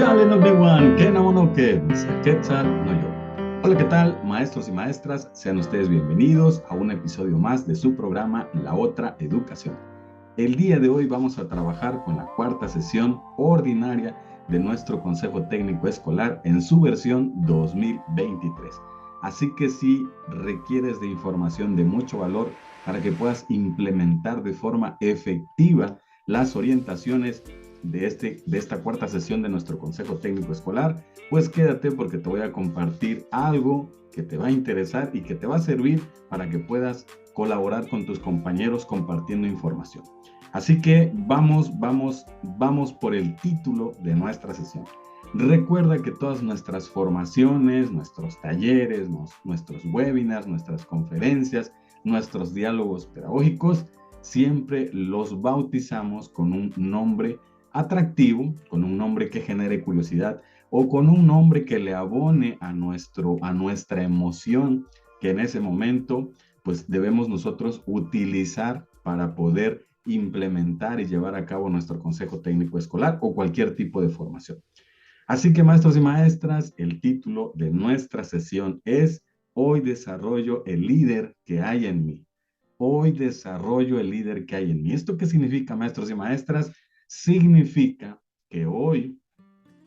Yale no one, que no que, Quetzal no yo. Hola, ¿qué tal, maestros y maestras? Sean ustedes bienvenidos a un episodio más de su programa La Otra Educación. El día de hoy vamos a trabajar con la cuarta sesión ordinaria de nuestro Consejo Técnico Escolar en su versión 2023. Así que si requieres de información de mucho valor para que puedas implementar de forma efectiva las orientaciones de esta cuarta sesión de nuestro Consejo Técnico Escolar, pues quédate porque te voy a compartir algo que te va a interesar y que te va a servir para que puedas colaborar con tus compañeros compartiendo información. Así que vamos por el título de nuestra sesión. Recuerda que todas nuestras formaciones, nuestros talleres, nuestros webinars, nuestras conferencias, nuestros diálogos pedagógicos, siempre los bautizamos con un nombre atractivo, con un nombre que genere curiosidad o con un nombre que le abone a nuestra emoción que en ese momento pues debemos nosotros utilizar para poder implementar y llevar a cabo nuestro consejo técnico escolar o cualquier tipo de formación. Así que maestros y maestras, el título de nuestra sesión es Hoy desarrollo el líder que hay en mí. Hoy desarrollo el líder que hay en mí. ¿Esto qué significa, maestros y maestras? Significa que hoy,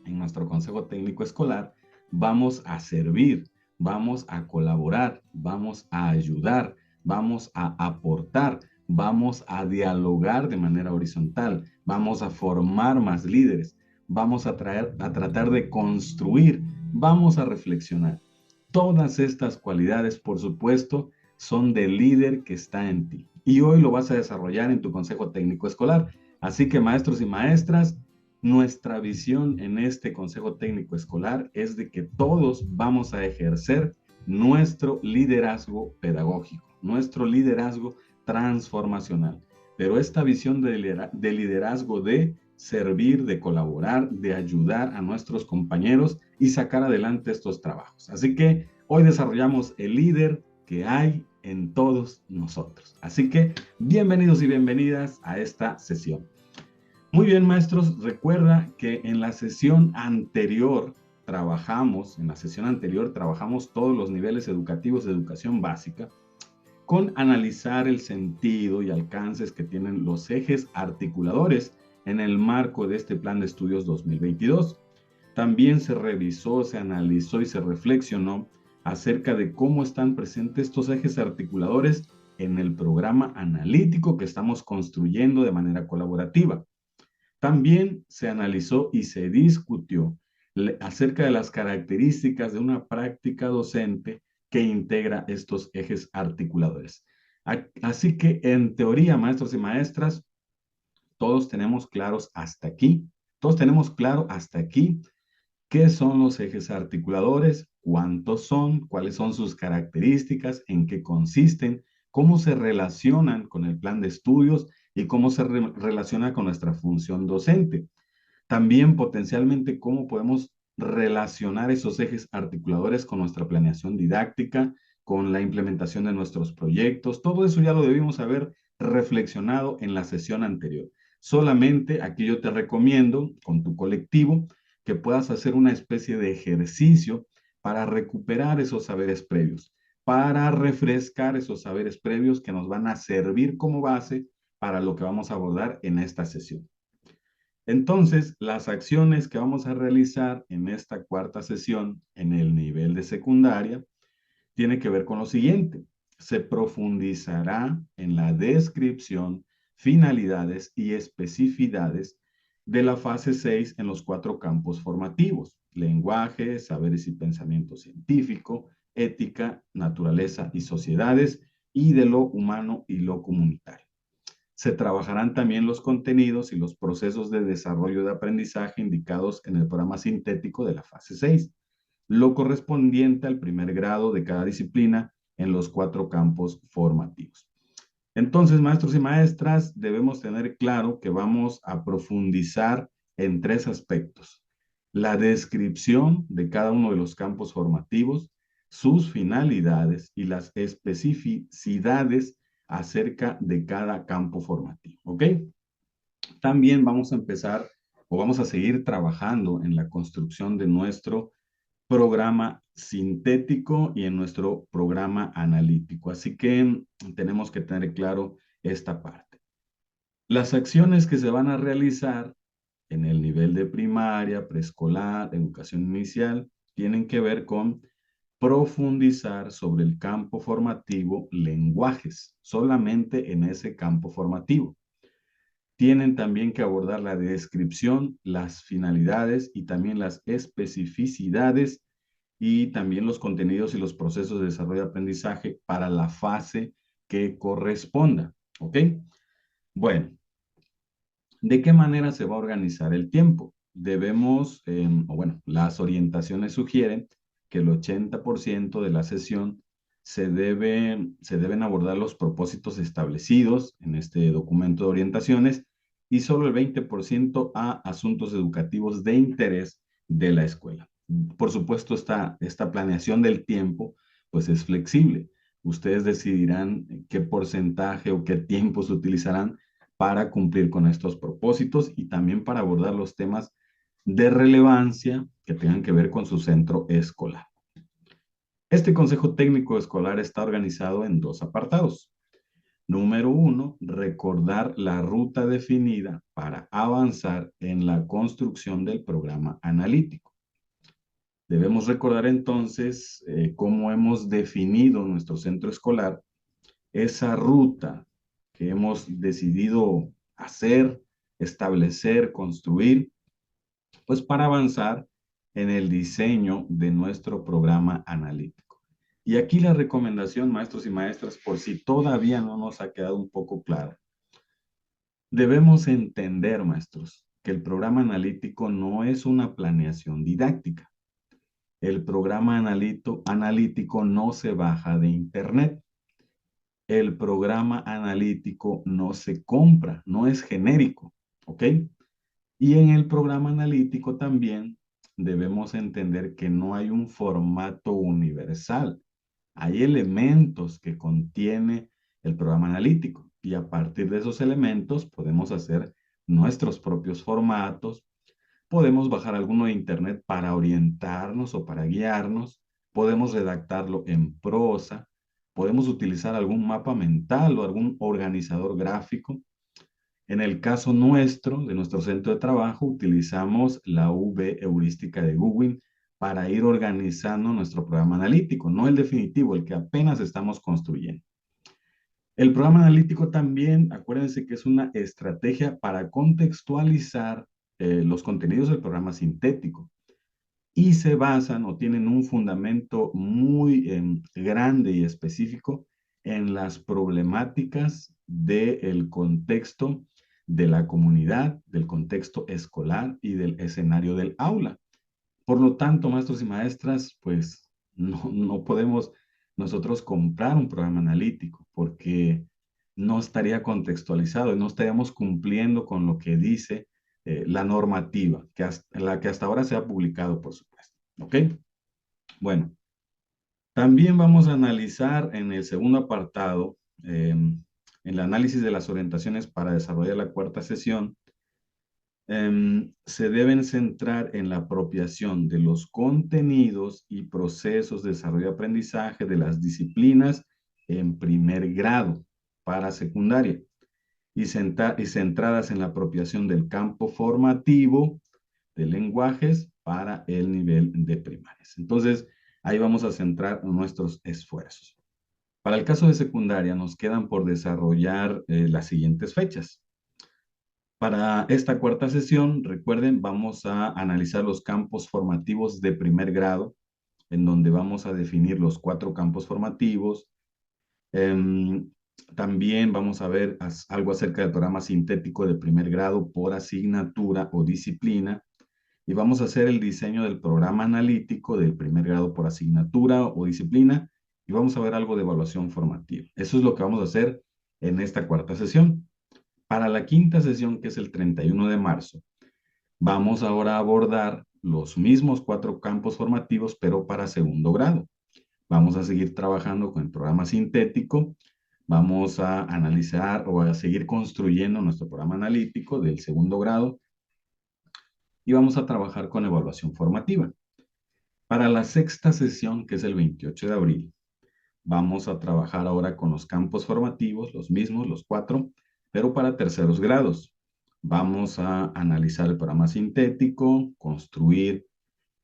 en nuestro Consejo Técnico Escolar, vamos a servir, vamos a colaborar, vamos a ayudar, vamos a aportar, vamos a dialogar de manera horizontal, vamos a formar más líderes, vamos a tratar de construir, vamos a reflexionar. Todas estas cualidades, por supuesto, son del líder que está en ti. Y hoy lo vas a desarrollar en tu Consejo Técnico Escolar. Así que maestros y maestras, nuestra visión en este Consejo Técnico Escolar es de que todos vamos a ejercer nuestro liderazgo pedagógico, nuestro liderazgo transformacional. Pero esta visión de liderazgo de servir, de colaborar, de ayudar a nuestros compañeros y sacar adelante estos trabajos. Así que hoy desarrollamos el líder que hay en todos nosotros. Así que bienvenidos y bienvenidas a esta sesión. Muy bien, maestros, recuerda que en la sesión anterior trabajamos todos los niveles educativos de educación básica con analizar el sentido y alcances que tienen los ejes articuladores en el marco de este Plan de Estudios 2022. También se revisó, se analizó y se reflexionó acerca de cómo están presentes estos ejes articuladores en el programa analítico que estamos construyendo de manera colaborativa. También se analizó y se discutió acerca de las características de una práctica docente que integra estos ejes articuladores. Así que en teoría, maestros y maestras, todos tenemos claros hasta aquí, todos tenemos claro hasta aquí qué son los ejes articuladores, cuántos son, cuáles son sus características, en qué consisten, cómo se relacionan con el plan de estudios y cómo se relaciona con nuestra función docente. También potencialmente cómo podemos relacionar esos ejes articuladores con nuestra planeación didáctica, con la implementación de nuestros proyectos. Todo eso ya lo debimos haber reflexionado en la sesión anterior. Solamente aquí yo te recomiendo con tu colectivo que puedas hacer una especie de ejercicio para recuperar esos saberes previos, para refrescar esos saberes previos que nos van a servir como base para lo que vamos a abordar en esta sesión. Entonces, las acciones que vamos a realizar en esta cuarta sesión en el nivel de secundaria tiene que ver con lo siguiente. Se profundizará en la descripción, finalidades y especificidades de la fase 6 en los 4 campos formativos: lenguaje, saberes y pensamiento científico, ética, naturaleza y sociedades, y de lo humano y lo comunitario. Se trabajarán también los contenidos y los procesos de desarrollo de aprendizaje indicados en el programa sintético de la fase 6, lo correspondiente al primer grado de cada disciplina en los 4 campos formativos. Entonces, maestros y maestras, debemos tener claro que vamos a profundizar en 3 aspectos: la descripción de cada uno de los campos formativos, sus finalidades y las especificidades acerca de cada campo formativo, ¿ok? También vamos a empezar o vamos a seguir trabajando en la construcción de nuestro programa sintético y en nuestro programa analítico. Así que tenemos que tener claro esta parte. Las acciones que se van a realizar en el nivel de primaria, preescolar, educación inicial, tienen que ver con profundizar sobre el campo formativo lenguajes, solamente en ese campo formativo. Tienen también que abordar la descripción, las finalidades y también las especificidades y también los contenidos y los procesos de desarrollo de aprendizaje para la fase que corresponda. ¿Ok? Bueno, ¿de qué manera se va a organizar el tiempo? Debemos, o bueno, las orientaciones sugieren que el 80% de la sesión se deben abordar los propósitos establecidos en este documento de orientaciones y solo el 20% a asuntos educativos de interés de la escuela. Por supuesto, esta planeación del tiempo pues es flexible. Ustedes decidirán qué porcentaje o qué tiempos utilizarán para cumplir con estos propósitos y también para abordar los temas de relevancia que tengan que ver con su centro escolar. Este Consejo Técnico Escolar está organizado en dos apartados. Número 1, recordar la ruta definida para avanzar en la construcción del programa analítico. Debemos recordar entonces cómo hemos definido nuestro centro escolar, esa ruta que hemos decidido hacer, establecer, construir, pues para avanzar en el diseño de nuestro programa analítico. Y aquí la recomendación, maestros y maestras, por si todavía no nos ha quedado un poco claro, debemos entender, maestros, que el programa analítico no es una planeación didáctica. El programa analítico no se baja de internet. El programa analítico no se compra, no es genérico, ¿ok? Y en el programa analítico también debemos entender que no hay un formato universal. Hay elementos que contiene el programa analítico y a partir de esos elementos podemos hacer nuestros propios formatos, podemos bajar alguno de internet para orientarnos o para guiarnos, podemos redactarlo en prosa, podemos utilizar algún mapa mental o algún organizador gráfico. En el caso nuestro, de nuestro centro de trabajo, utilizamos la V heurística de Google para ir organizando nuestro programa analítico, no el definitivo, el que apenas estamos construyendo. El programa analítico también, acuérdense que es una estrategia para contextualizar los contenidos del programa sintético y se basan o tienen un fundamento muy grande y específico en las problemáticas del contexto de la comunidad, del contexto escolar y del escenario del aula. Por lo tanto, maestros y maestras, pues no podemos nosotros comprar un programa analítico porque no estaría contextualizado y no estaríamos cumpliendo con lo que dice la normativa, la que hasta ahora se ha publicado, por supuesto. ¿Ok? Bueno, también vamos a analizar en el segundo apartado, el análisis de las orientaciones para desarrollar la cuarta sesión, se deben centrar en la apropiación de los contenidos y procesos de desarrollo de aprendizaje de las disciplinas en primer grado para secundaria y centradas en la apropiación del campo formativo de lenguajes para el nivel de primarias. Entonces, ahí vamos a centrar nuestros esfuerzos. Para el caso de secundaria, nos quedan por desarrollar las siguientes fechas. Para esta cuarta sesión, recuerden, vamos a analizar los campos formativos de primer grado, en donde vamos a definir los 4 campos formativos. También vamos a ver algo acerca del programa sintético de primer grado por asignatura o disciplina. Y vamos a hacer el diseño del programa analítico del primer grado por asignatura o disciplina. Y vamos a ver algo de evaluación formativa. Eso es lo que vamos a hacer en esta cuarta sesión. Para la quinta sesión, que es el 31 de marzo, vamos ahora a abordar los mismos 4 campos formativos, pero para segundo grado. Vamos a seguir trabajando con el programa sintético, vamos a analizar o a seguir construyendo nuestro programa analítico del segundo grado y vamos a trabajar con evaluación formativa. Para la sexta sesión, que es el 28 de abril, vamos a trabajar ahora con los campos formativos, los mismos, los 4, pero para terceros grados. Vamos a analizar el programa sintético, construir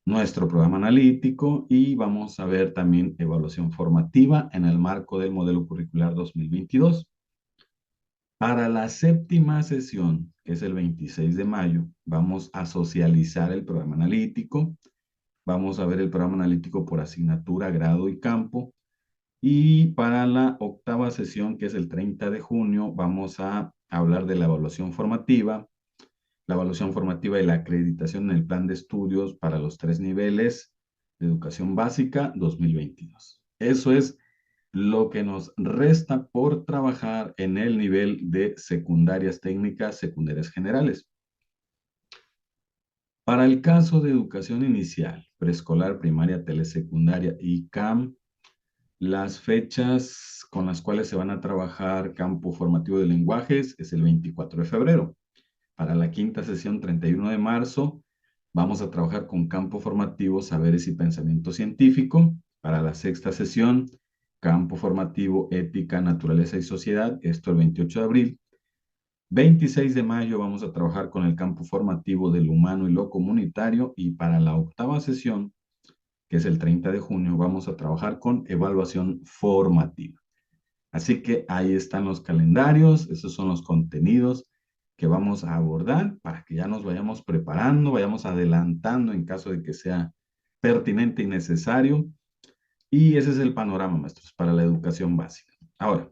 nuestro programa analítico y vamos a ver también evaluación formativa en el marco del modelo curricular 2022. Para la séptima sesión, que es el 26 de mayo, vamos a socializar el programa analítico. Vamos a ver el programa analítico por asignatura, grado y campo. Y para la octava sesión, que es el 30 de junio, vamos a hablar de la evaluación formativa y la acreditación en el plan de estudios para los 3 niveles de educación básica 2022. Eso es lo que nos resta por trabajar en el nivel de secundarias técnicas, secundarias generales. Para el caso de educación inicial, preescolar, primaria, telesecundaria y CAM, las fechas con las cuales se van a trabajar campo formativo de lenguajes es el 24 de febrero. Para la quinta sesión, 31 de marzo, vamos a trabajar con campo formativo saberes y pensamiento científico. Para la sexta sesión, campo formativo ética, naturaleza y sociedad, esto el 28 de abril. 26 de mayo vamos a trabajar con el campo formativo del humano y lo comunitario y para la octava sesión, que es el 30 de junio, vamos a trabajar con evaluación formativa. Así que ahí están los calendarios, esos son los contenidos que vamos a abordar para que ya nos vayamos preparando, vayamos adelantando en caso de que sea pertinente y necesario. Y ese es el panorama, maestros, para la educación básica. Ahora,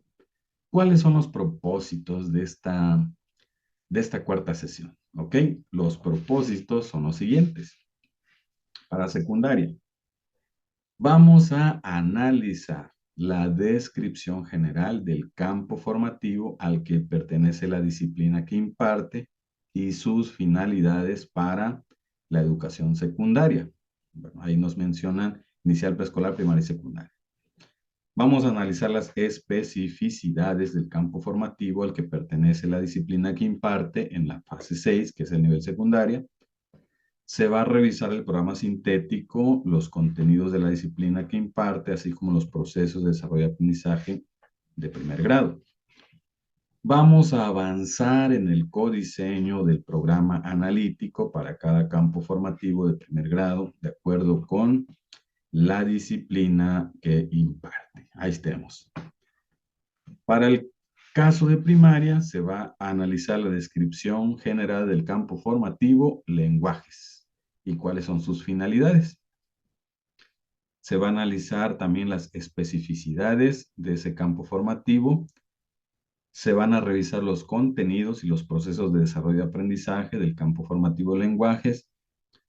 ¿cuáles son los propósitos de esta cuarta sesión? ¿Ok? Los propósitos son los siguientes. Para secundaria, vamos a analizar la descripción general del campo formativo al que pertenece la disciplina que imparte y sus finalidades para la educación secundaria. Bueno, ahí nos mencionan inicial, preescolar, primaria y secundaria. Vamos a analizar las especificidades del campo formativo al que pertenece la disciplina que imparte en la fase 6, que es el nivel secundaria. Se va a revisar el programa sintético, los contenidos de la disciplina que imparte, así como los procesos de desarrollo de aprendizaje de primer grado. Vamos a avanzar en el codiseño del programa analítico para cada campo formativo de primer grado, de acuerdo con la disciplina que imparte. Ahí estemos. Para el caso de primaria, se va a analizar la descripción general del campo formativo, lenguajes, y cuáles son sus finalidades. Se va a analizar también las especificidades de ese campo formativo. Se van a revisar los contenidos y los procesos de desarrollo de aprendizaje del campo formativo lenguajes,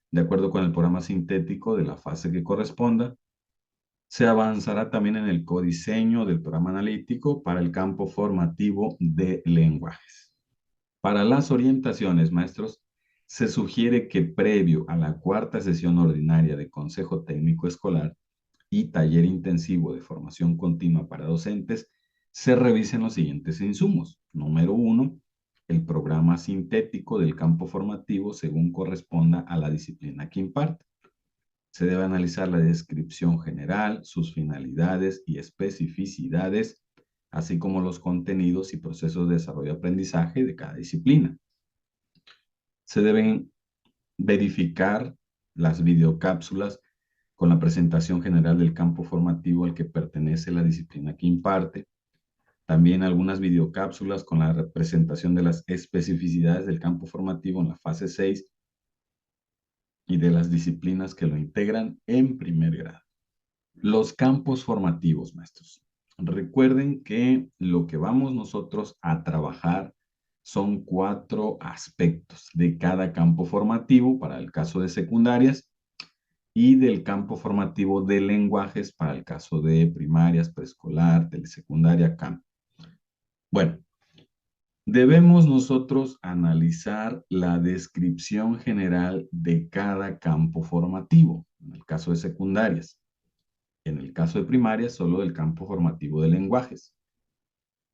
de acuerdo con el programa sintético de la fase que corresponda. Se avanzará también en el codiseño del programa analítico para el campo formativo de lenguajes. Para las orientaciones, maestros, se sugiere que previo a la cuarta sesión ordinaria de Consejo Técnico Escolar y taller intensivo de formación continua para docentes, se revisen los siguientes insumos. Número 1, el programa sintético del campo formativo según corresponda a la disciplina que imparte. Se debe analizar la descripción general, sus finalidades y especificidades, así como los contenidos y procesos de desarrollo de aprendizaje de cada disciplina. Se deben verificar las videocápsulas con la presentación general del campo formativo al que pertenece la disciplina que imparte. También algunas videocápsulas con la representación de las especificidades del campo formativo en la fase 6 y de las disciplinas que lo integran en primer grado. Los campos formativos, maestros. Recuerden que lo que vamos nosotros a trabajar son 4 aspectos de cada campo formativo para el caso de secundarias y del campo formativo de lenguajes para el caso de primarias, preescolar, telesecundaria, CAM. Bueno, debemos nosotros analizar la descripción general de cada campo formativo, en el caso de secundarias. En el caso de primaria, solo del campo formativo de lenguajes.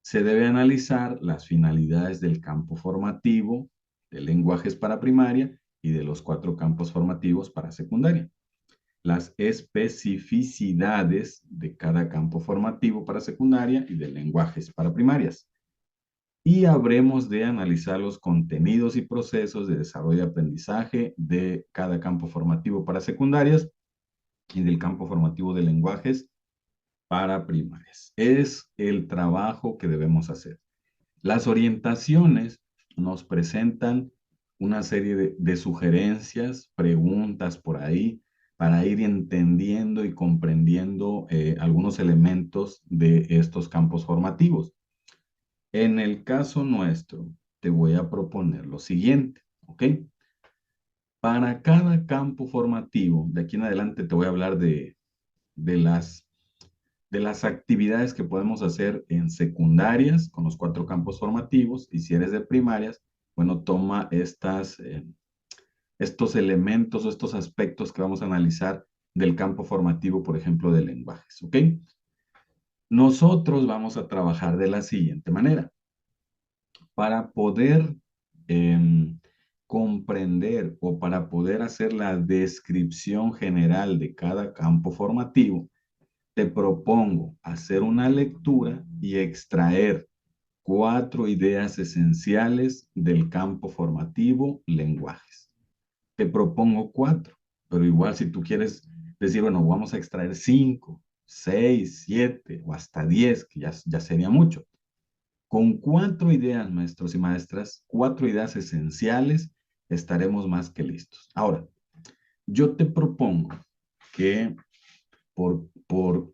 Se debe analizar las finalidades del campo formativo de lenguajes para primaria y de los 4 campos formativos para secundaria. Las especificidades de cada campo formativo para secundaria y de lenguajes para primarias. Y habremos de analizar los contenidos y procesos de desarrollo y aprendizaje de cada campo formativo para secundarias y del campo formativo de lenguajes para primarias. Es el trabajo que debemos hacer. Las orientaciones nos presentan una serie de sugerencias, preguntas por ahí, para ir entendiendo y comprendiendo algunos elementos de estos campos formativos. En el caso nuestro, te voy a proponer lo siguiente, ¿ok? Para cada campo formativo, de aquí en adelante te voy a hablar de las actividades que podemos hacer en secundarias con los 4 campos formativos, y si eres de primarias, bueno, toma estos elementos o estos aspectos que vamos a analizar del campo formativo, por ejemplo, de lenguajes, ¿ok? Nosotros vamos a trabajar de la siguiente manera. Para poder comprender o para poder hacer la descripción general de cada campo formativo, te propongo hacer una lectura y extraer 4 ideas esenciales del campo formativo lenguajes. Te propongo 4, pero igual si tú quieres decir, bueno, vamos a extraer 5, 6, 7 o hasta 10, que ya sería mucho. Con 4 ideas, maestros y maestras, 4 ideas esenciales, estaremos más que listos. Ahora, yo te propongo que por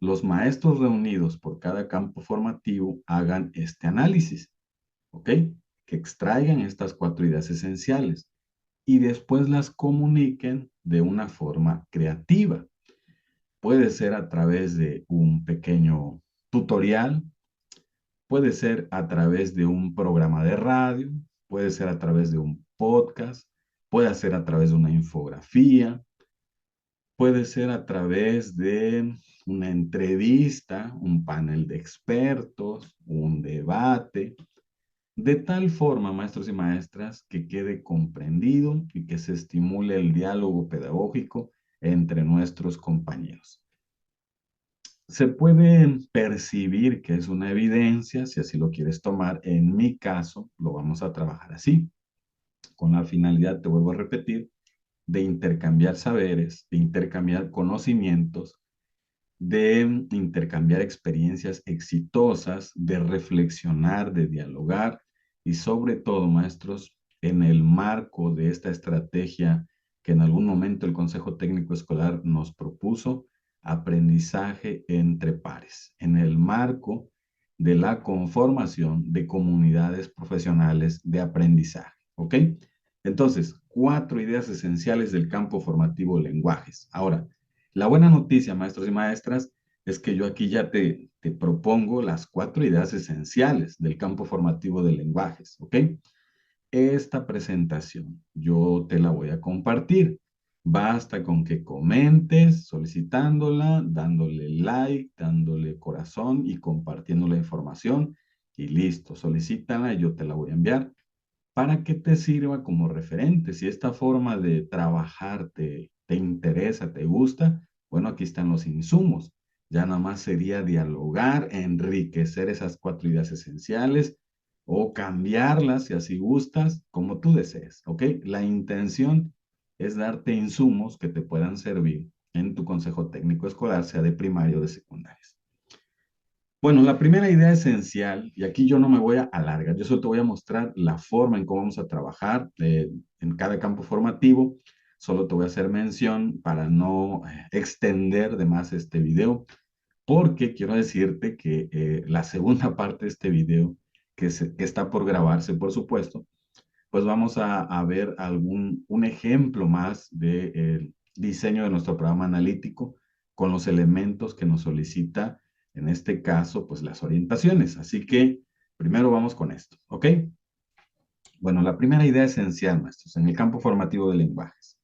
los maestros reunidos por cada campo formativo hagan este análisis, ¿ok? Que extraigan estas 4 ideas esenciales y después las comuniquen de una forma creativa. Puede ser a través de un pequeño tutorial, puede ser a través de un programa de radio, puede ser a través de un podcast, puede ser a través de una infografía, puede ser a través de una entrevista, un panel de expertos, un debate, de tal forma, maestros y maestras, que quede comprendido y que se estimule el diálogo pedagógico entre nuestros compañeros. Se puede percibir que es una evidencia, si así lo quieres tomar. En mi caso, lo vamos a trabajar así, con la finalidad, te vuelvo a repetir, de intercambiar saberes, de intercambiar conocimientos, de intercambiar experiencias exitosas, de reflexionar, de dialogar y sobre todo, maestros, en el marco de esta estrategia que en algún momento el Consejo Técnico Escolar nos propuso, aprendizaje entre pares, en el marco de la conformación de comunidades profesionales de aprendizaje, ¿ok? Entonces, 4 ideas esenciales del campo formativo lenguajes. Ahora, la buena noticia, maestros y maestras, es que yo aquí ya te propongo las 4 ideas esenciales del campo formativo de lenguajes, ¿ok? Esta presentación yo te la voy a compartir. Basta con que comentes solicitándola, dándole like, dándole corazón y compartiendo la información y listo, solicítala y yo te la voy a enviar para que te sirva como referente. Si esta forma de trabajar te interesa, te gusta, bueno, aquí están los insumos. Ya nada más sería dialogar, enriquecer esas 4 ideas esenciales o cambiarlas si así gustas, como tú desees, ¿ok? La intención es darte insumos que te puedan servir en tu consejo técnico escolar, sea de primaria o de secundaria. Bueno, la primera idea esencial, y aquí yo no me voy a alargar, yo solo te voy a mostrar la forma en cómo vamos a trabajar en cada campo formativo. Solo te voy a hacer mención para no extender de más este video, porque quiero decirte que la segunda parte de este video, que está por grabarse, por supuesto, pues vamos a ver un ejemplo más del diseño de nuestro programa analítico con los elementos que nos solicita, en este caso, pues las orientaciones. Así que primero vamos con esto, ¿ok? Bueno, la primera idea esencial, maestros, en el campo formativo de lenguajes.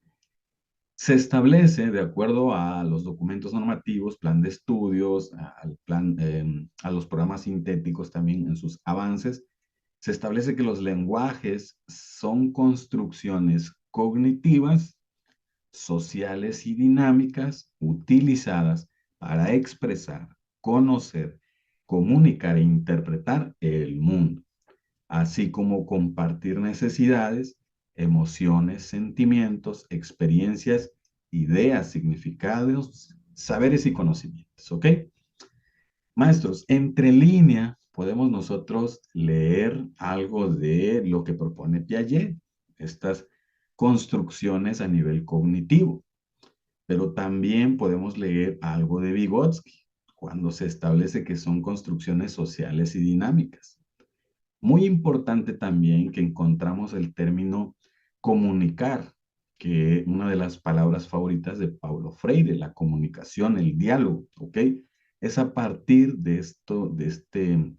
Se establece, de acuerdo a los documentos normativos, plan de estudios, a los programas sintéticos también en sus avances, se establece que los lenguajes son construcciones cognitivas, sociales y dinámicas utilizadas para expresar, conocer, comunicar e interpretar el mundo, así como compartir necesidades, emociones, sentimientos, experiencias, ideas, significados, saberes y conocimientos, ¿ok? Maestros, entre línea podemos nosotros leer algo de lo que propone Piaget, estas construcciones a nivel cognitivo, pero también podemos leer algo de Vygotsky, cuando se establece que son construcciones sociales y dinámicas. Muy importante también que encontramos el término comunicar, que una de las palabras favoritas de Paulo Freire, la comunicación, el diálogo, ¿ok? Es a partir de esto, de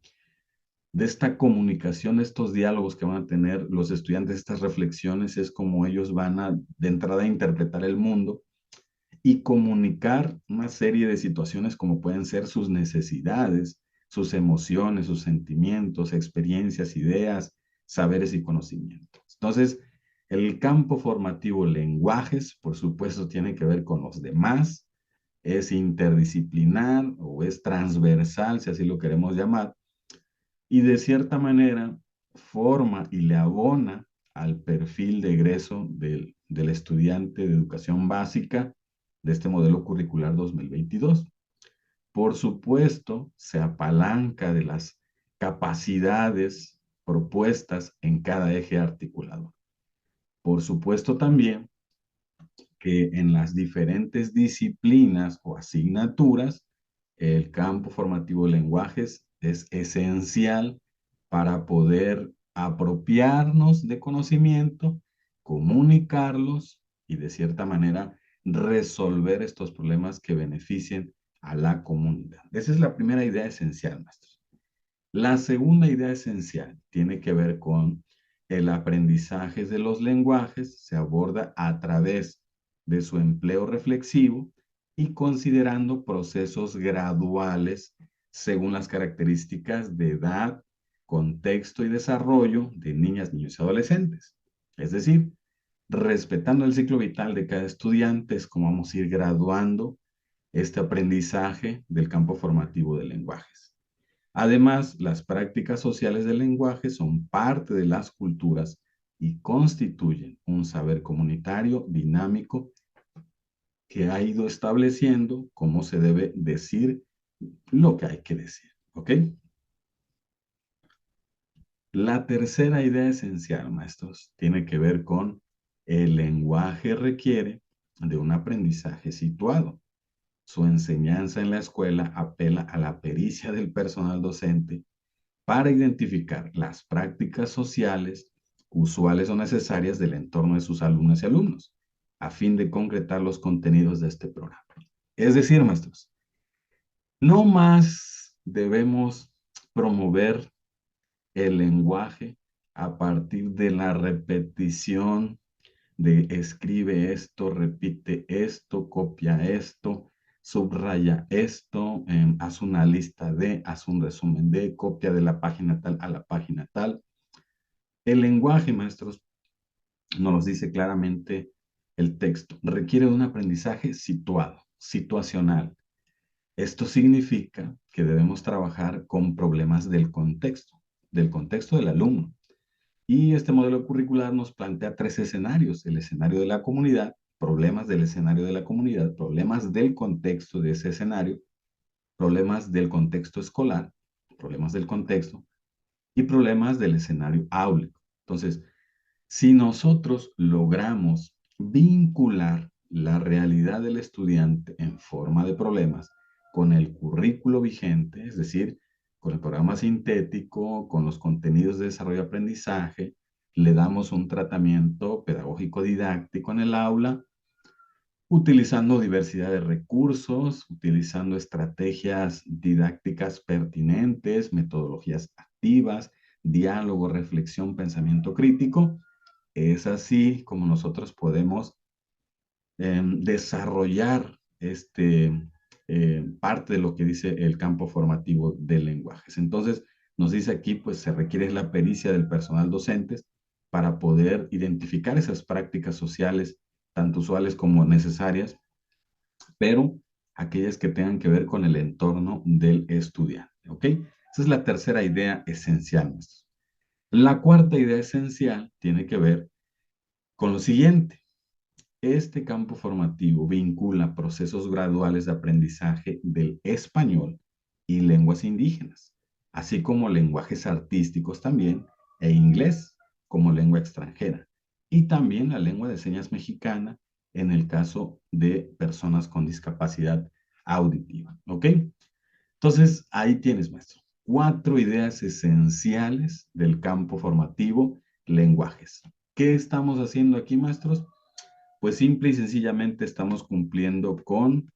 esta comunicación, estos diálogos que van a tener los estudiantes, estas reflexiones, es como ellos van a, de entrada, a interpretar el mundo y comunicar una serie de situaciones como pueden ser sus necesidades, sus emociones, sus sentimientos, experiencias, ideas, saberes y conocimientos. Entonces, el campo formativo lenguajes, por supuesto, tiene que ver con los demás, es interdisciplinar o es transversal, si así lo queremos llamar, y de cierta manera forma y le abona al perfil de egreso del estudiante de educación básica de este modelo curricular 2022. Por supuesto, se apalanca de las capacidades propuestas en cada eje articulador. Por supuesto también que en las diferentes disciplinas o asignaturas, el campo formativo de lenguajes es esencial para poder apropiarnos de conocimiento, comunicarlos y de cierta manera resolver estos problemas que beneficien a la comunidad. Esa es la primera idea esencial, maestros. La segunda idea esencial tiene que ver con el aprendizaje de los lenguajes, se aborda a través de su empleo reflexivo y considerando procesos graduales según las características de edad, contexto y desarrollo de niñas, niños y adolescentes. Es decir, respetando el ciclo vital de cada estudiante es como vamos a ir graduando este aprendizaje del campo formativo de lenguajes. Además, las prácticas sociales del lenguaje son parte de las culturas y constituyen un saber comunitario dinámico que ha ido estableciendo cómo se debe decir lo que hay que decir. ¿Ok? La tercera idea esencial, maestros, tiene que ver con el lenguaje requiere de un aprendizaje situado. Su enseñanza en la escuela apela a la pericia del personal docente para identificar las prácticas sociales usuales o necesarias del entorno de sus alumnas y alumnos, a fin de concretar los contenidos de este programa. Es decir, maestros, no más debemos promover el lenguaje a partir de la repetición de escribe esto, repite esto, copia esto, subraya esto, haz una lista de, haz un resumen de, copia de la página tal a la página tal. El lenguaje, maestros, nos dice claramente el texto, requiere de un aprendizaje situado, situacional. Esto significa que debemos trabajar con problemas del contexto del alumno. Y este modelo curricular nos plantea tres escenarios: el escenario de la comunidad, problemas del escenario de la comunidad, problemas del contexto de ese escenario, problemas del contexto escolar, problemas del contexto y problemas del escenario áulico. Entonces, si nosotros logramos vincular la realidad del estudiante en forma de problemas con el currículo vigente, es decir, con el programa sintético, con los contenidos de desarrollo de aprendizaje, le damos un tratamiento pedagógico didáctico en el aula, utilizando diversidad de recursos, utilizando estrategias didácticas pertinentes, metodologías activas, diálogo, reflexión, pensamiento crítico. Es así como nosotros podemos desarrollar parte de lo que dice el campo formativo de lenguajes. Entonces, nos dice aquí, pues se requiere la pericia del personal docente para poder identificar esas prácticas sociales, tanto usuales como necesarias, pero aquellas que tengan que ver con el entorno del estudiante, ¿ok? Esa es la tercera idea esencial, maestros. La cuarta idea esencial tiene que ver con lo siguiente. Este campo formativo vincula procesos graduales de aprendizaje del español y lenguas indígenas, así como lenguajes artísticos también, e inglés como lengua extranjera, y también la lengua de señas mexicana en el caso de personas con discapacidad auditiva. ¿Ok? Entonces, ahí tienes, maestro. 4 ideas esenciales del campo formativo, lenguajes. ¿Qué estamos haciendo aquí, maestros? Pues simple y sencillamente estamos cumpliendo con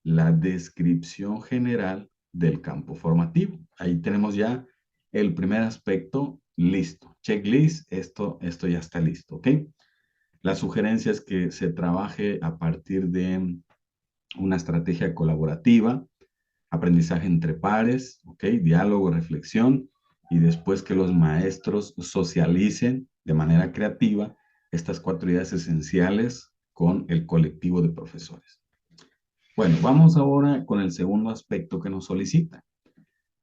la descripción general del campo formativo. Ahí tenemos ya el primer aspecto listo. Checklist, esto ya está listo, ¿ok? La sugerencia es que se trabaje a partir de una estrategia colaborativa, aprendizaje entre pares, ¿ok? Diálogo, reflexión, y después que los maestros socialicen de manera creativa estas 4 ideas esenciales con el colectivo de profesores. Bueno, vamos ahora con el segundo aspecto que nos solicita.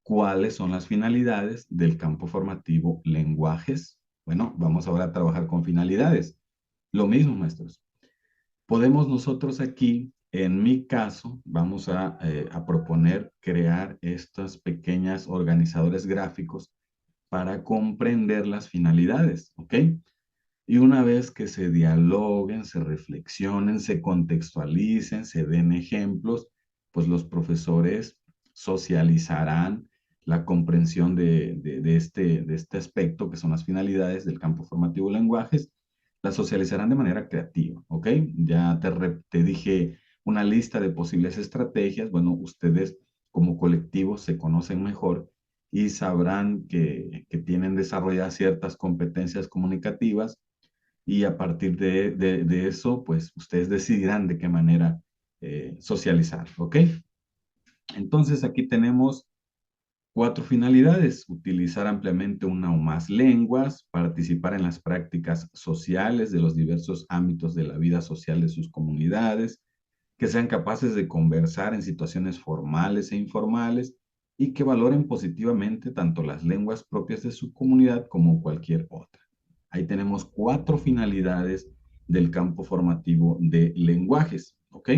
¿Cuáles son las finalidades del campo formativo lenguajes? Bueno, vamos ahora a trabajar con finalidades. Lo mismo, maestros. Podemos nosotros aquí, en mi caso, vamos a proponer crear estos pequeños organizadores gráficos para comprender las finalidades, ¿ok? Y una vez que se dialoguen, se reflexionen, se contextualicen, se den ejemplos, pues los profesores socializarán la comprensión de este aspecto, que son las finalidades del campo formativo lenguajes, la socializarán de manera creativa, ¿ok? Ya te dije una lista de posibles estrategias. Bueno, ustedes como colectivo se conocen mejor y sabrán que tienen desarrolladas ciertas competencias comunicativas, y a partir de eso, pues ustedes decidirán de qué manera socializar, ¿ok? Entonces aquí tenemos 4 finalidades: utilizar ampliamente una o más lenguas, participar en las prácticas sociales de los diversos ámbitos de la vida social de sus comunidades, que sean capaces de conversar en situaciones formales e informales y que valoren positivamente tanto las lenguas propias de su comunidad como cualquier otra. Ahí tenemos 4 finalidades del campo formativo de lenguajes, ¿ok?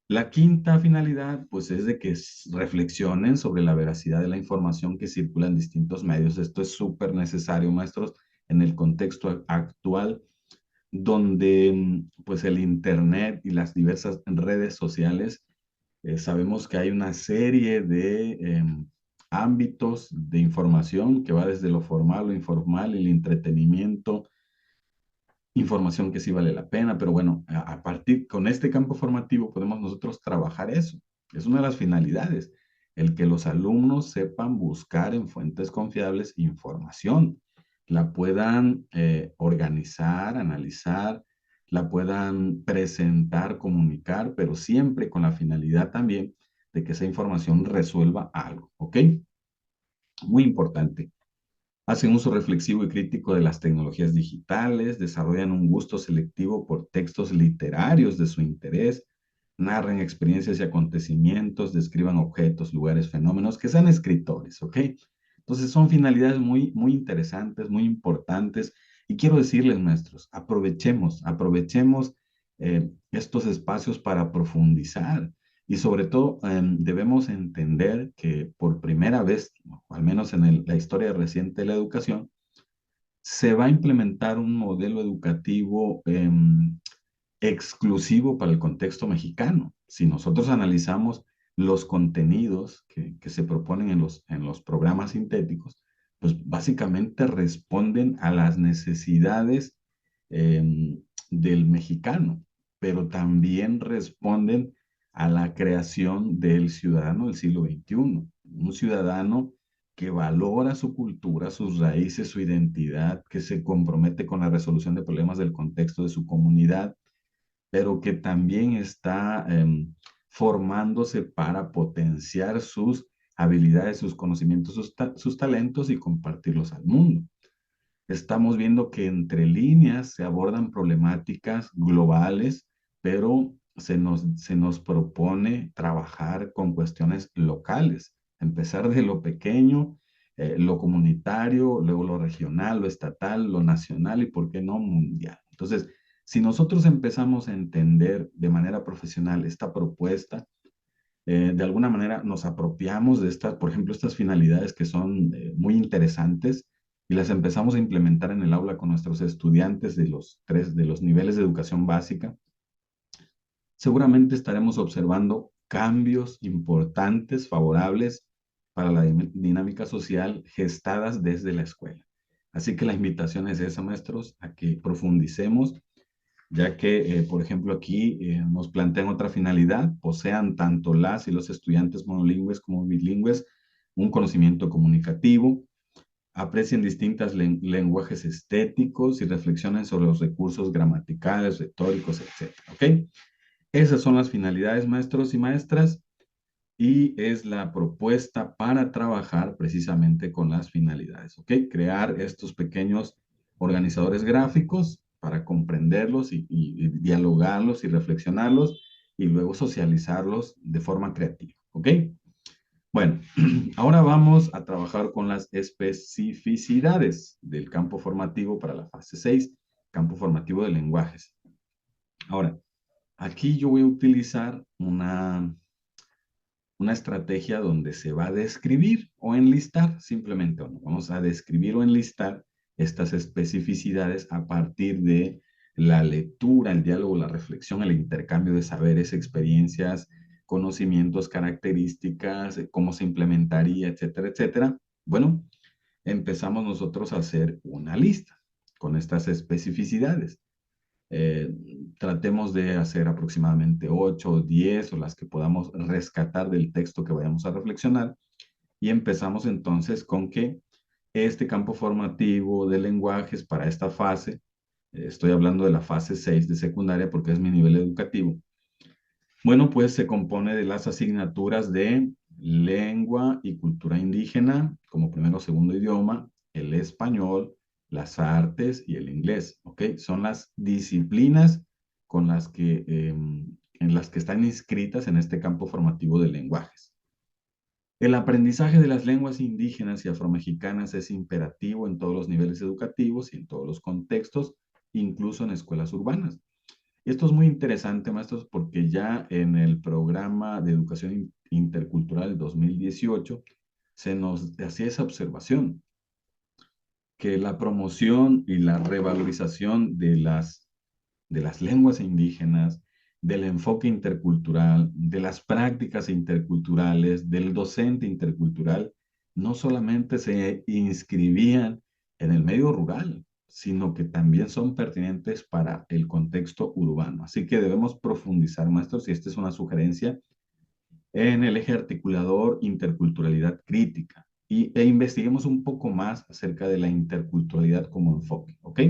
La quinta finalidad, pues, es de que reflexionen sobre la veracidad de la información que circula en distintos medios. Esto es súper necesario, maestros, en el contexto actual, donde, pues, el Internet y las diversas redes sociales, sabemos que hay una serie de ámbitos de información que va desde lo formal, lo informal, el entretenimiento, información que sí vale la pena, pero bueno, a partir con este campo formativo podemos nosotros trabajar eso. Es una de las finalidades, el que los alumnos sepan buscar en fuentes confiables información, la puedan organizar, analizar, la puedan presentar, comunicar, pero siempre con la finalidad también de que esa información resuelva algo, ¿ok? Muy importante. Hacen uso reflexivo y crítico de las tecnologías digitales, desarrollan un gusto selectivo por textos literarios de su interés, narran experiencias y acontecimientos, describan objetos, lugares, fenómenos, que sean escritores, ¿ok? Entonces son finalidades muy, muy interesantes, muy importantes. Y quiero decirles, maestros, aprovechemos estos espacios para profundizar. Y sobre todo, debemos entender que por primera vez, ¿no?, al menos en la historia reciente de la educación, se va a implementar un modelo educativo exclusivo para el contexto mexicano. Si nosotros analizamos los contenidos que se proponen en los programas sintéticos, pues básicamente responden a las necesidades del mexicano, pero también responden a la creación del ciudadano del siglo XXI, un ciudadano que valora su cultura, sus raíces, su identidad, que se compromete con la resolución de problemas del contexto de su comunidad, pero que también está formándose para potenciar sus habilidades, sus conocimientos, sus talentos y compartirlos al mundo. estamos viendo que entre líneas se abordan problemáticas globales, pero se nos propone trabajar con cuestiones locales, empezar de lo pequeño, lo comunitario, luego lo regional, lo estatal, lo nacional y, ¿por qué no, mundial? Entonces, si nosotros empezamos a entender de manera profesional esta propuesta, de alguna manera nos apropiamos de estas, por ejemplo, estas finalidades que son muy interesantes y las empezamos a implementar en el aula con nuestros estudiantes de los niveles de educación básica, seguramente estaremos observando cambios importantes, favorables para la dinámica social gestadas desde la escuela. Así que la invitación es esa, maestros, a que profundicemos, ya que, por ejemplo, aquí nos plantean otra finalidad: posean tanto las y los estudiantes monolingües como bilingües un conocimiento comunicativo, aprecien distintos lenguajes estéticos y reflexionen sobre los recursos gramaticales, retóricos, etcétera. ¿Ok? Esas son las finalidades, maestros y maestras, y es la propuesta para trabajar precisamente con las finalidades, ¿ok? Crear estos pequeños organizadores gráficos para comprenderlos y dialogarlos y reflexionarlos y luego socializarlos de forma creativa, ¿ok? Bueno, ahora vamos a trabajar con las especificidades del campo formativo para la fase 6, campo formativo de lenguajes. Ahora, aquí yo voy a utilizar una estrategia donde se va a describir o enlistar, simplemente, o no, vamos a describir o enlistar estas especificidades a partir de la lectura, el diálogo, la reflexión, el intercambio de saberes, experiencias, conocimientos, características, cómo se implementaría, etcétera, etcétera. Bueno, empezamos nosotros a hacer una lista con estas especificidades. Eh, Tratemos de hacer aproximadamente 8 o 10 o las que podamos rescatar del texto que vayamos a reflexionar, y empezamos entonces con que este campo formativo de lenguajes para esta fase, estoy hablando de la fase 6 de secundaria porque es mi nivel educativo, bueno, pues se compone de las asignaturas de lengua y cultura indígena como primero o segundo idioma, el español, las artes y el inglés, ¿ok? Son las disciplinas con las que, en las que están inscritas en este campo formativo de lenguajes. El aprendizaje de las lenguas indígenas y afromexicanas es imperativo en todos los niveles educativos y en todos los contextos, incluso en escuelas urbanas. Esto es muy interesante, maestros, porque ya en el programa de educación intercultural 2018 se nos hacía esa observación, que la promoción y la revalorización de las lenguas indígenas, del enfoque intercultural, de las prácticas interculturales, del docente intercultural, no solamente se inscribían en el medio rural, sino que también son pertinentes para el contexto urbano. Así que debemos profundizar, maestros, y esta es una sugerencia, en el eje articulador interculturalidad crítica e investiguemos un poco más acerca de la interculturalidad como enfoque, ¿ok?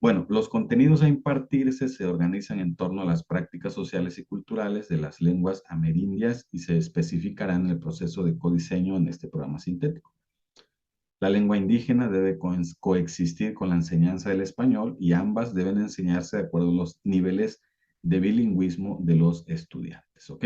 Bueno, los contenidos a impartirse se organizan en torno a las prácticas sociales y culturales de las lenguas amerindias y se especificarán en el proceso de codiseño en este programa sintético. La lengua indígena debe coexistir con la enseñanza del español y ambas deben enseñarse de acuerdo a los niveles de bilingüismo de los estudiantes, ¿ok?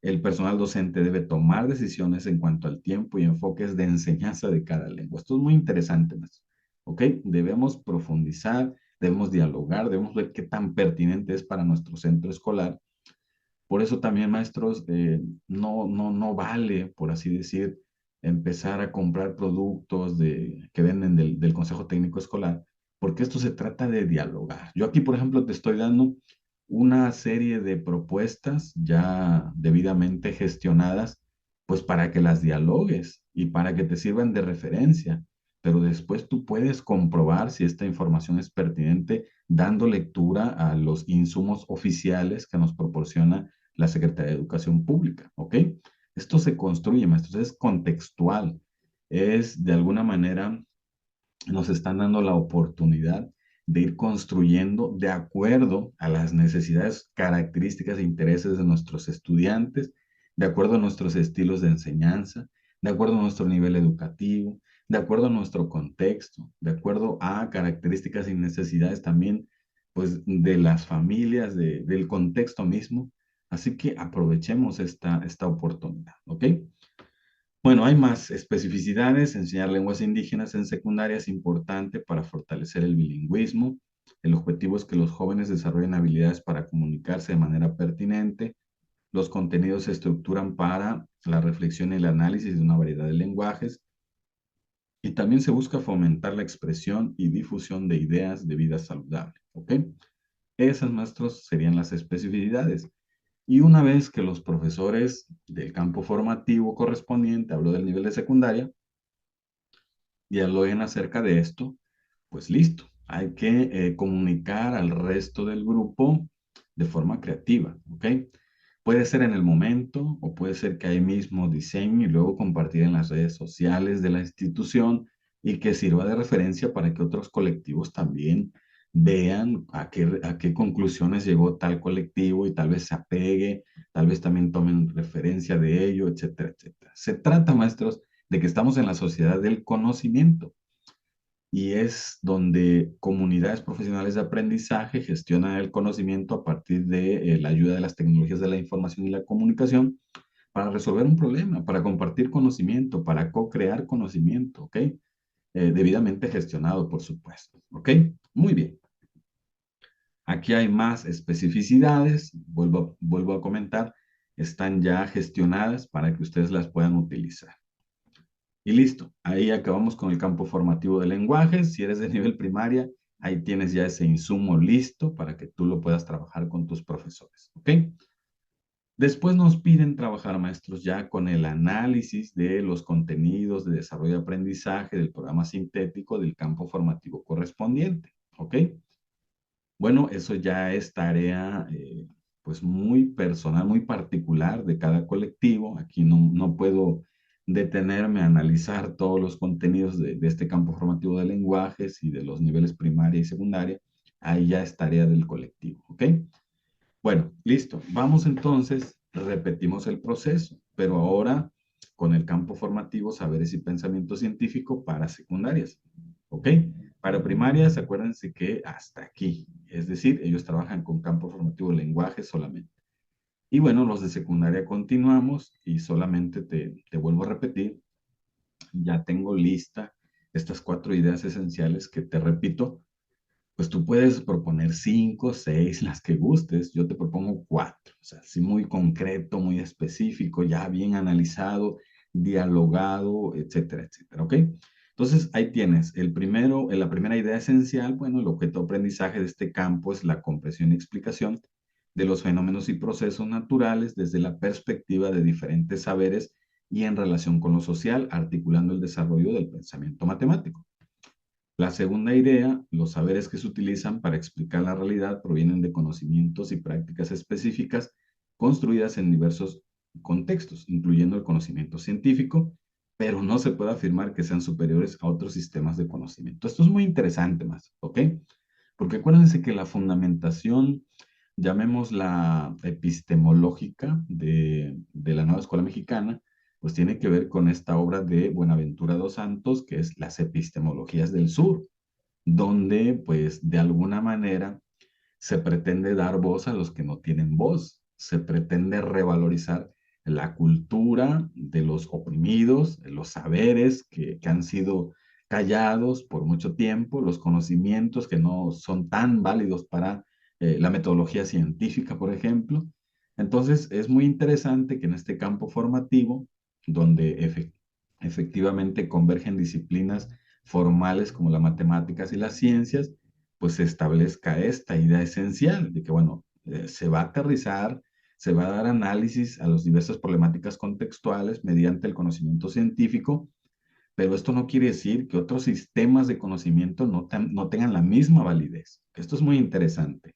El personal docente debe tomar decisiones en cuanto al tiempo y enfoques de enseñanza de cada lengua. Esto es muy interesante, maestro, ¿ok? Debemos profundizar, debemos dialogar, debemos ver qué tan pertinente es para nuestro centro escolar. Por eso también, maestros, no vale, por así decir, empezar a comprar productos que venden del Consejo Técnico Escolar, porque esto se trata de dialogar. Yo aquí, por ejemplo, te estoy dando una serie de propuestas ya debidamente gestionadas, pues para que las dialogues y para que te sirvan de referencia, pero después tú puedes comprobar si esta información es pertinente dando lectura a los insumos oficiales que nos proporciona la Secretaría de Educación Pública, ¿ok? Esto se construye, maestros, es contextual, es de alguna manera, nos están dando la oportunidad de ir construyendo de acuerdo a las necesidades, características e intereses de nuestros estudiantes, de acuerdo a nuestros estilos de enseñanza, de acuerdo a nuestro nivel educativo, de acuerdo a nuestro contexto, de acuerdo a características y necesidades también, pues, de las familias, del contexto mismo. Así que aprovechemos esta oportunidad, ¿ok? Bueno, hay más especificidades. Enseñar lenguas indígenas en secundaria es importante para fortalecer el bilingüismo. El objetivo es que los jóvenes desarrollen habilidades para comunicarse de manera pertinente. Los contenidos se estructuran para la reflexión y el análisis de una variedad de lenguajes. Y también se busca fomentar la expresión y difusión de ideas de vida saludable, ¿ok? Esas, maestros, serían las especificidades. Y una vez que los profesores del campo formativo correspondiente, habló del nivel de secundaria, dialoguen acerca de esto, pues listo. Hay que comunicar al resto del grupo de forma creativa, ¿ok? Puede ser en el momento o puede ser que ahí mismo diseñe y luego compartir en las redes sociales de la institución y que sirva de referencia para que otros colectivos también vean a qué conclusiones llegó tal colectivo y tal vez se apegue, tal vez también tomen referencia de ello, etcétera, etcétera. Se trata, maestros, de que estamos en la sociedad del conocimiento y es donde comunidades profesionales de aprendizaje gestionan el conocimiento a partir de la ayuda de las tecnologías de la información y la comunicación para resolver un problema, para compartir conocimiento, para co-crear conocimiento, ¿ok? Debidamente gestionado, por supuesto, ¿ok? Muy bien. Aquí hay más especificidades, vuelvo a comentar, están ya gestionadas para que ustedes las puedan utilizar. Y listo, ahí acabamos con el campo formativo de lenguajes. Si eres de nivel primaria, ahí tienes ya ese insumo listo para que tú lo puedas trabajar con tus profesores, ¿ok? Después nos piden trabajar, maestros, ya con el análisis de los contenidos de desarrollo de aprendizaje del programa sintético del campo formativo correspondiente, ¿ok? Bueno, eso ya es tarea, pues muy personal, muy particular de cada colectivo. Aquí no puedo detenerme a analizar todos los contenidos de este campo formativo de lenguajes y de los niveles primaria y secundaria. Ahí ya es tarea del colectivo, ¿ok? Bueno, listo. Vamos entonces, repetimos el proceso, pero ahora con el campo formativo, saberes y pensamiento científico para secundarias. ¿Ok? Para primarias, acuérdense que hasta aquí. Es decir, ellos trabajan con campo formativo lenguaje solamente. Y bueno, los de secundaria continuamos y solamente te vuelvo a repetir, ya tengo lista estas 4 ideas esenciales que te repito, pues tú puedes proponer 5, 6, las que gustes. Yo te propongo 4. O sea, sí, muy concreto, muy específico, ya bien analizado, dialogado, etcétera, etcétera. ¿Ok? Entonces, ahí tienes la primera idea esencial. Bueno, el objeto de aprendizaje de este campo es la comprensión y explicación de los fenómenos y procesos naturales desde la perspectiva de diferentes saberes y en relación con lo social, articulando el desarrollo del pensamiento matemático. La segunda idea, los saberes que se utilizan para explicar la realidad provienen de conocimientos y prácticas específicas construidas en diversos contextos, incluyendo el conocimiento científico, pero no se puede afirmar que sean superiores a otros sistemas de conocimiento. Esto es muy interesante más, ¿ok? Porque acuérdense que la fundamentación, llamémosla epistemológica de la nueva escuela mexicana, pues tiene que ver con esta obra de Buenaventura dos Santos, que es Las Epistemologías del Sur, donde pues de alguna manera se pretende dar voz a los que no tienen voz, se pretende revalorizar la cultura de los oprimidos, los saberes que han sido callados por mucho tiempo, los conocimientos que no son tan válidos para la metodología científica, por ejemplo. Entonces, es muy interesante que en este campo formativo, donde efectivamente convergen disciplinas formales como las matemáticas y las ciencias, pues se establezca esta idea esencial de que, bueno, se va a aterrizar, se va a dar análisis a las diversas problemáticas contextuales mediante el conocimiento científico, pero esto no quiere decir que otros sistemas de conocimiento no tengan la misma validez. Esto es muy interesante.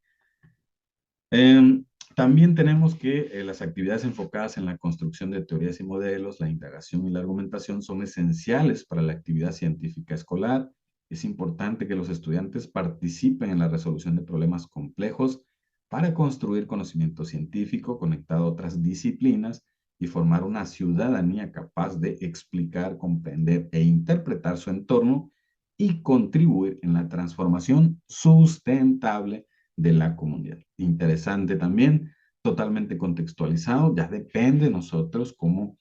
Em, También tenemos que las actividades enfocadas en la construcción de teorías y modelos, la indagación y la argumentación son esenciales para la actividad científica escolar. Es importante que los estudiantes participen en la resolución de problemas complejos para construir conocimiento científico conectado a otras disciplinas y formar una ciudadanía capaz de explicar, comprender e interpretar su entorno y contribuir en la transformación sustentable de la comunidad. Interesante también, totalmente contextualizado, ya depende de nosotros cómo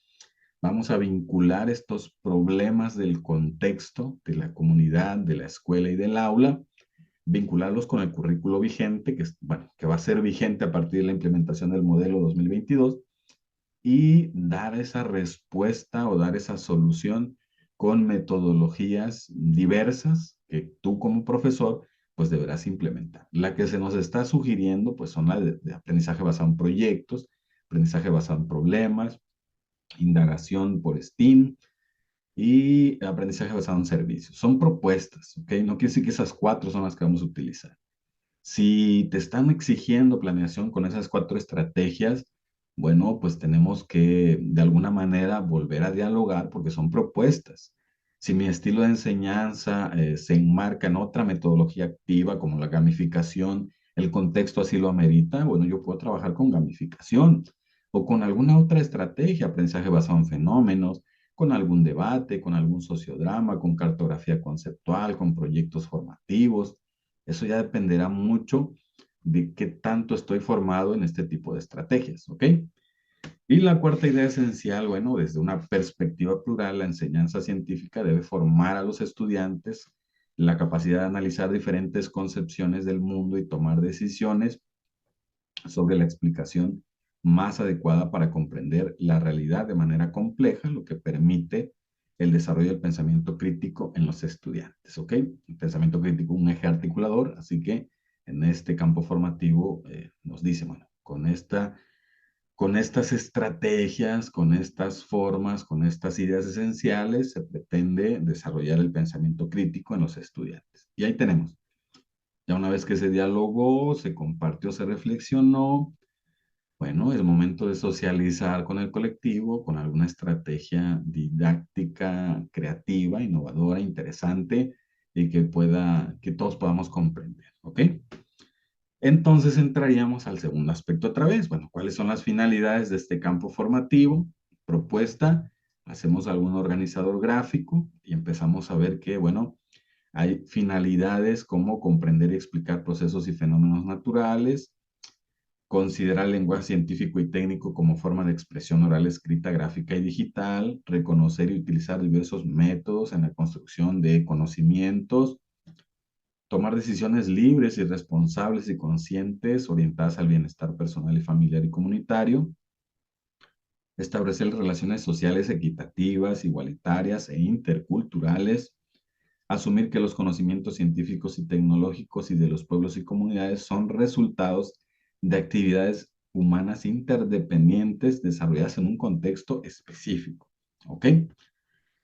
vamos a vincular estos problemas del contexto, de la comunidad, de la escuela y del aula, vincularlos con el currículo vigente, bueno, que va a ser vigente a partir de la implementación del modelo 2022, y dar esa respuesta o dar esa solución con metodologías diversas que tú como profesor pues deberás implementar. La que se nos está sugiriendo pues son las de aprendizaje basado en proyectos, aprendizaje basado en problemas, indagación por STEAM y aprendizaje basado en servicios. Son propuestas, ¿ok? No quiere decir que esas cuatro son las que vamos a utilizar. Si te están exigiendo planeación con esas cuatro estrategias, bueno, pues tenemos que de alguna manera volver a dialogar porque son propuestas. Si mi estilo de enseñanza se enmarca en otra metodología activa como la gamificación, el contexto así lo amerita, bueno, yo puedo trabajar con gamificación o con alguna otra estrategia, aprendizaje basado en fenómenos, con algún debate, con algún sociodrama, con cartografía conceptual, con proyectos formativos. Eso ya dependerá mucho de qué tanto estoy formado en este tipo de estrategias, ¿ok? Y la cuarta idea esencial, bueno, desde una perspectiva plural, la enseñanza científica debe formar a los estudiantes la capacidad de analizar diferentes concepciones del mundo y tomar decisiones sobre la explicación más adecuada para comprender la realidad de manera compleja, lo que permite el desarrollo del pensamiento crítico en los estudiantes, ¿ok? El pensamiento crítico, un eje articulador, así que en este campo formativo nos dice, bueno, con estas estrategias, con estas formas, con estas ideas esenciales, se pretende desarrollar el pensamiento crítico en los estudiantes. Y ahí tenemos, ya una vez que se dialogó, se compartió, se reflexionó, bueno, es momento de socializar con el colectivo, con alguna estrategia didáctica, creativa, innovadora, interesante y que todos podamos comprender, ¿ok? Entonces entraríamos al segundo aspecto otra vez. Bueno, ¿cuáles son las finalidades de este campo formativo? Propuesta, hacemos algún organizador gráfico y empezamos a ver que, bueno, hay finalidades como comprender y explicar procesos y fenómenos naturales, considerar el lenguaje científico y técnico como forma de expresión oral, escrita, gráfica y digital, reconocer y utilizar diversos métodos en la construcción de conocimientos, tomar decisiones libres y responsables y conscientes orientadas al bienestar personal y familiar y comunitario, establecer relaciones sociales equitativas, igualitarias e interculturales, asumir que los conocimientos científicos y tecnológicos y de los pueblos y comunidades son resultados de actividades humanas interdependientes desarrolladas en un contexto específico. ¿Ok?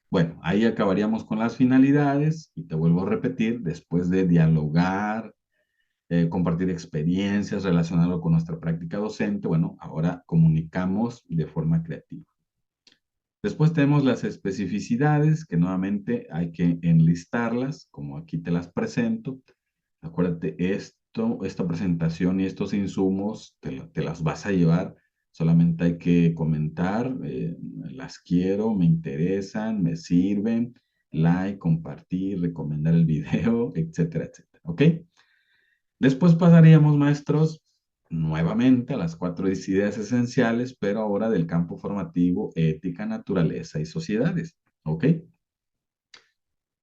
Bueno, ahí acabaríamos con las finalidades y te vuelvo a repetir, después de dialogar, compartir experiencias, relacionarlo con nuestra práctica docente, bueno, ahora comunicamos de forma creativa. Después tenemos las especificidades, que nuevamente hay que enlistarlas, como aquí te las presento. Acuérdate, esta presentación y estos insumos te las vas a llevar. Solamente hay que comentar, las quiero, me interesan, me sirven, like, compartir, recomendar el video, etcétera, etcétera. ¿Ok? Después pasaríamos, maestros, nuevamente a las cuatro ideas esenciales, pero ahora del campo formativo, ética, naturaleza y sociedades. ¿Ok?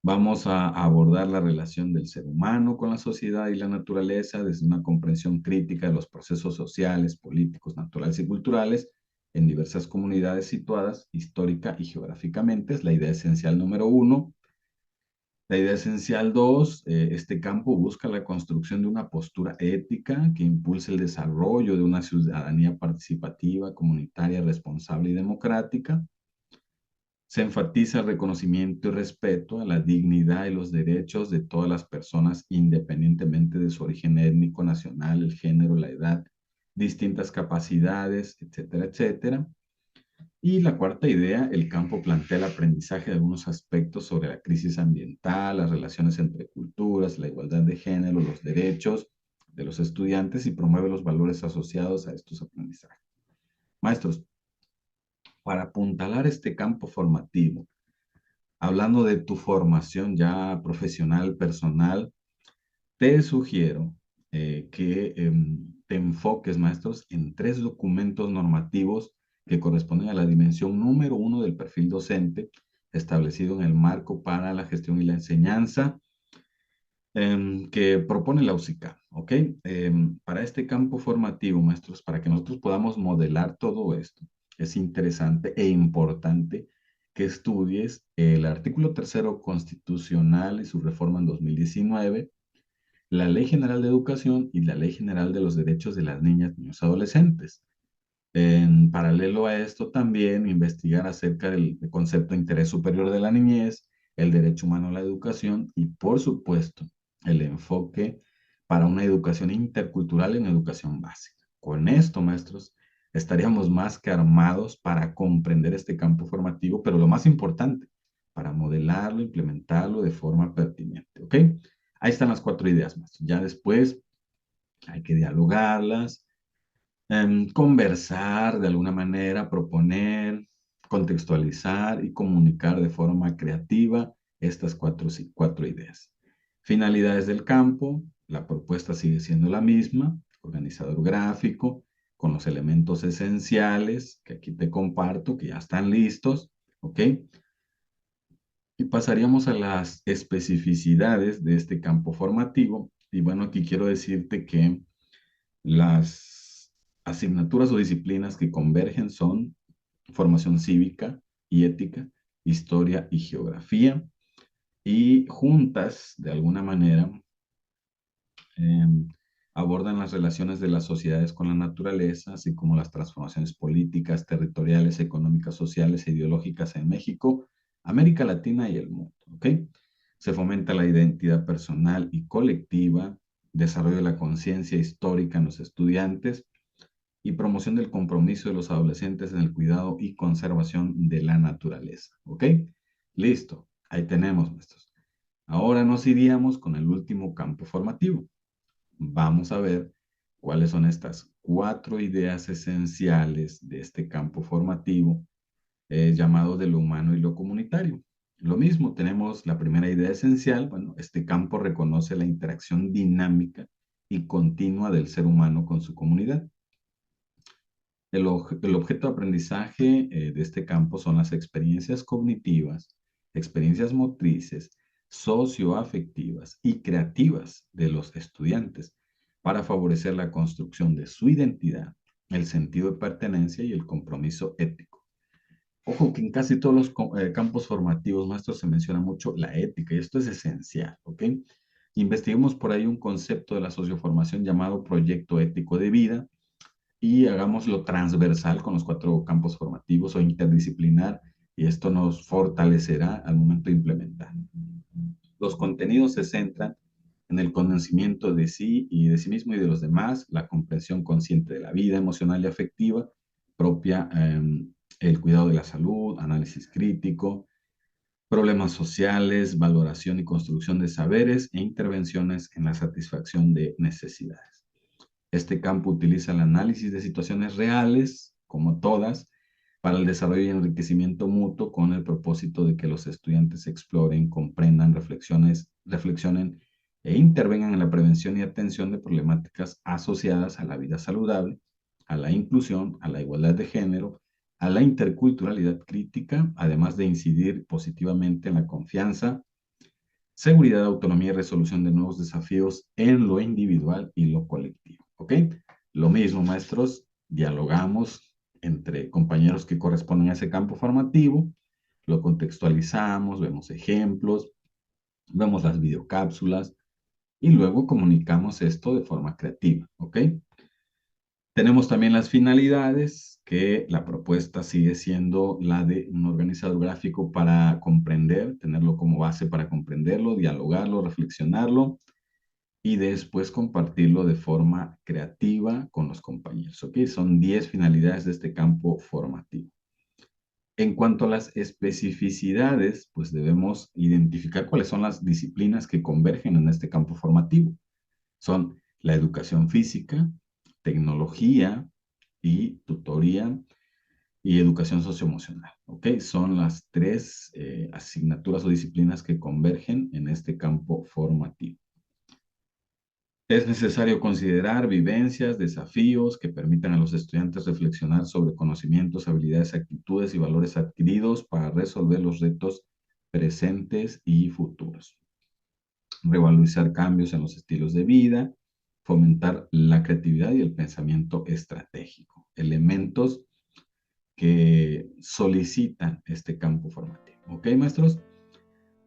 Vamos a abordar la relación del ser humano con la sociedad y la naturaleza desde una comprensión crítica de los procesos sociales, políticos, naturales y culturales en diversas comunidades situadas histórica y geográficamente. Es la idea esencial número 1. La idea esencial 2, este campo busca la construcción de una postura ética que impulse el desarrollo de una ciudadanía participativa, comunitaria, responsable y democrática. Se enfatiza el reconocimiento y respeto a la dignidad y los derechos de todas las personas independientemente de su origen étnico, nacional, el género, la edad, distintas capacidades, etcétera, etcétera. Y la cuarta idea, el campo plantea el aprendizaje de algunos aspectos sobre la crisis ambiental, las relaciones entre culturas, la igualdad de género, los derechos de los estudiantes y promueve los valores asociados a estos aprendizajes. Maestros, para apuntalar este campo formativo, hablando de tu formación ya profesional, personal, te sugiero que te enfoques, maestros, en 3 documentos normativos que corresponden a la dimensión número 1 del perfil docente, establecido en el marco para la gestión y la enseñanza que propone la UCICA, ¿ok? Para este campo formativo, maestros, para que nosotros podamos modelar todo esto, es interesante e importante que estudies el artículo 3º constitucional y su reforma en 2019, la Ley General de Educación y la Ley General de los Derechos de las Niñas, Niños y Adolescentes. En paralelo a esto, también investigar acerca del concepto de interés superior de la niñez, el derecho humano a la educación y, por supuesto, el enfoque para una educación intercultural en educación básica. Con esto, maestros, estaríamos más que armados para comprender este campo formativo, pero lo más importante, para modelarlo, implementarlo de forma pertinente, ¿ok? Ahí están las 4 ideas, maestros. Ya después hay que dialogarlas, conversar de alguna manera, proponer, contextualizar y comunicar de forma creativa estas 4 ideas. Finalidades del campo, la propuesta sigue siendo la misma, organizador gráfico, con los elementos esenciales que aquí te comparto, que ya están listos, ¿ok? Y pasaríamos a las especificidades de este campo formativo. Y bueno, aquí quiero decirte que las asignaturas o disciplinas que convergen son formación cívica y ética, historia y geografía, y juntas, de alguna manera, eh, abordan las relaciones de las sociedades con la naturaleza, así como las transformaciones políticas, territoriales, económicas, sociales e ideológicas en México, América Latina y el mundo. ¿Ok? Se fomenta la identidad personal y colectiva, desarrollo de la conciencia histórica en los estudiantes, y promoción del compromiso de los adolescentes en el cuidado y conservación de la naturaleza. ¿Ok? Listo. Ahí tenemos, maestros. Ahora nos iríamos con el último campo formativo. Vamos a ver cuáles son estas 4 ideas esenciales de este campo formativo llamado de lo humano y lo comunitario. Lo mismo, tenemos la primera idea esencial. Bueno, este campo reconoce la interacción dinámica y continua del ser humano con su comunidad. El objeto de aprendizaje de este campo son las experiencias cognitivas, experiencias motrices, socioafectivas y creativas de los estudiantes para favorecer la construcción de su identidad, el sentido de pertenencia y el compromiso ético. Ojo que en casi todos los campos formativos, maestros, se menciona mucho la ética y esto es esencial, ¿ok? Investiguemos por ahí un concepto de la socioformación llamado proyecto ético de vida, y hagámoslo transversal con los 4 campos formativos o interdisciplinar, y esto nos fortalecerá al momento de implementar. Los contenidos se centran en el conocimiento de sí y de sí mismo y de los demás, la comprensión consciente de la vida emocional y afectiva propia, el cuidado de la salud, análisis crítico, problemas sociales, valoración y construcción de saberes e intervenciones en la satisfacción de necesidades. Este campo utiliza el análisis de situaciones reales, como todas, para el desarrollo y enriquecimiento mutuo con el propósito de que los estudiantes exploren, comprendan, reflexionen e intervengan en la prevención y atención de problemáticas asociadas a la vida saludable, a la inclusión, a la igualdad de género, a la interculturalidad crítica, además de incidir positivamente en la confianza, seguridad, autonomía y resolución de nuevos desafíos en lo individual y lo colectivo. ¿Ok? Lo mismo, maestros, dialogamos entre compañeros que corresponden a ese campo formativo, lo contextualizamos, vemos ejemplos, vemos las videocápsulas y luego comunicamos esto de forma creativa. ¿Ok? Tenemos también las finalidades, que la propuesta sigue siendo la de un organizador gráfico para comprender, tenerlo como base para comprenderlo, dialogarlo, reflexionarlo y después compartirlo de forma creativa con los compañeros. ¿Ok? Son 10 finalidades de este campo formativo. En cuanto a las especificidades, pues debemos identificar cuáles son las disciplinas que convergen en este campo formativo. Son la educación física, tecnología y tutoría, y educación socioemocional, ¿ok? Son las tres asignaturas o disciplinas que convergen en este campo formativo. Es necesario considerar vivencias, desafíos que permitan a los estudiantes reflexionar sobre conocimientos, habilidades, actitudes y valores adquiridos para resolver los retos presentes y futuros. Revalorizar cambios en los estilos de vida, fomentar la creatividad y el pensamiento estratégico. Elementos que solicitan este campo formativo. ¿Ok, maestros?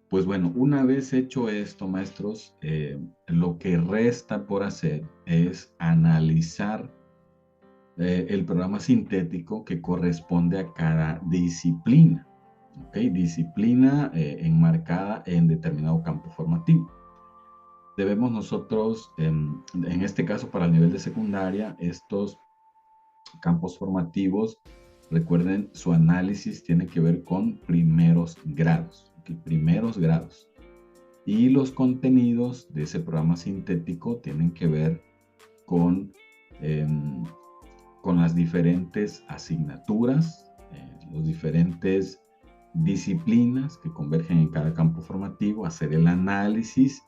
Pues bueno, una vez hecho esto, maestros, lo que resta por hacer es analizar el programa sintético que corresponde a cada disciplina, ¿ok? Disciplina enmarcada en determinado campo formativo. Debemos nosotros, en este caso para el nivel de secundaria, estos campos formativos, recuerden, su análisis tiene que ver con primeros grados, ¿okay? Primeros grados. Y los contenidos de ese programa sintético tienen que ver con las diferentes asignaturas, las diferentes disciplinas que convergen en cada campo formativo, hacer el análisis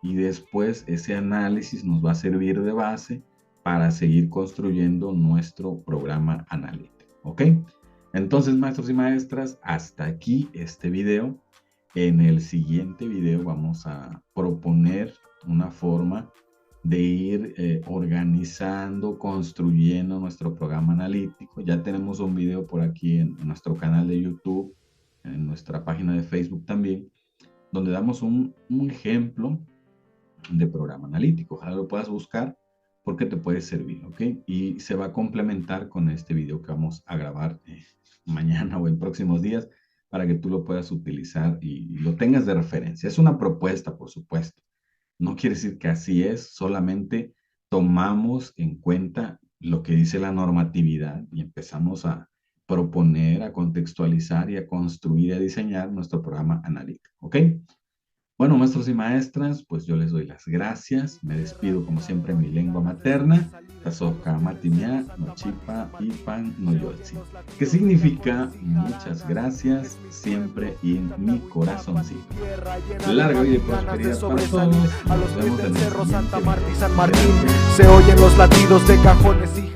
y después ese análisis nos va a servir de base para seguir construyendo nuestro programa analítico, ¿ok? Entonces, maestros y maestras, hasta aquí este video. En el siguiente video vamos a proponer una forma de ir organizando, construyendo nuestro programa analítico. Ya tenemos un video por aquí en nuestro canal de YouTube, en nuestra página de Facebook también, donde damos un ejemplo de programa analítico. Ojalá lo puedas buscar porque te puede servir, ¿ok? Y se va a complementar con este video que vamos a grabar mañana o en próximos días para que tú lo puedas utilizar y lo tengas de referencia. Es una propuesta, por supuesto. No quiere decir que así es, solamente tomamos en cuenta lo que dice la normatividad y empezamos a proponer, a contextualizar y a construir y a diseñar nuestro programa analítico, ¿ok? Bueno, maestros y maestras, pues yo les doy las gracias. Me despido como siempre en mi lengua materna, Tazoka Matimia, Nochipa, Ipan, Noyotzi, que significa muchas gracias siempre y en mi corazoncito. Larga vida y prosperidad para todos. A los Nos vemos pies en del el cerro siguiente Santa Marta y video. San Martín se oyen los latidos de cajones, hija.